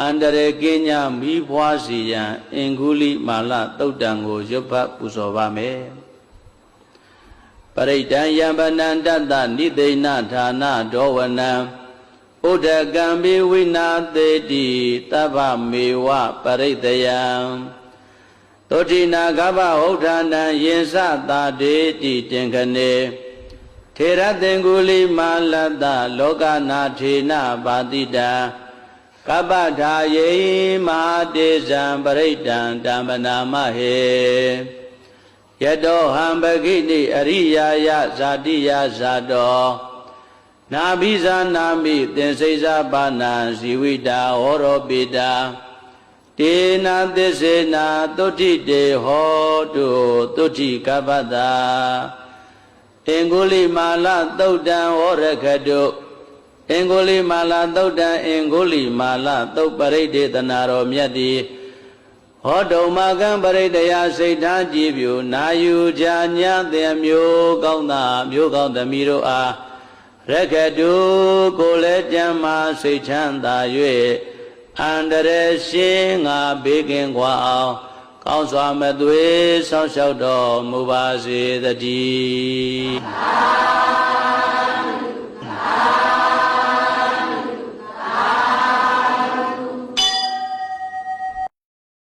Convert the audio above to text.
အန္တရာယ်ကင်းညာမိဖွားစီရန်အင်္ဂုလိမာလသုတ်တံကိုရွတ်ဖတ်ပူဇော်ပါမယ်ပရိဒံယံဗနန္တတနိသိဏဌာနဒောဝနံဥဒကံပိဝိနာသေတိတဗ္ဗမေဝပရိတယံသောတိနာဂဗဟုတ်ဌာနံယင်စသာတေတိတင်ခနေထေရသင်္ကုလိမာလတ္တလောကနာထေနပါတိတံကပ္ပထာယေမဟာတေဇံပရိဒံဓမ္မနာမဟေယတောဟံပဂိတိအရိယာယဇာတိယဇာတောနာဘိဇာနာမိသင်္စိဇာပါဏံဇီဝိတာဟောရောပိတာတေနာသစ္စေနာသုဋ္ဌိတေဟောတုသုဋ္ဌိကပ္ပတာအင်္ဂုလိမာလသုတ်တံဟောရခတုအင်္ဂုလိမာလသုတ်တံအင်္ဂုလိမာလသုတ်ပရိဒေသနာတော်မြတ်သည်ဟောတုံမကံပရိတယစိတ်ထားကြည်ပြုနာယူကြညာတဲ့မျိုးကောင်းသာမျိုးကောင်းသမီးတို့အားရခတုကိုလည်းကြမ်းမာစိတ်ချမ်းသာ၍အန္တရာယ်ရှင်းငါဘေးကင်းกว่าအောင်ကောင်းစွာမသွေးဆောင်းလျှောက်တော်မူပါစေတည်း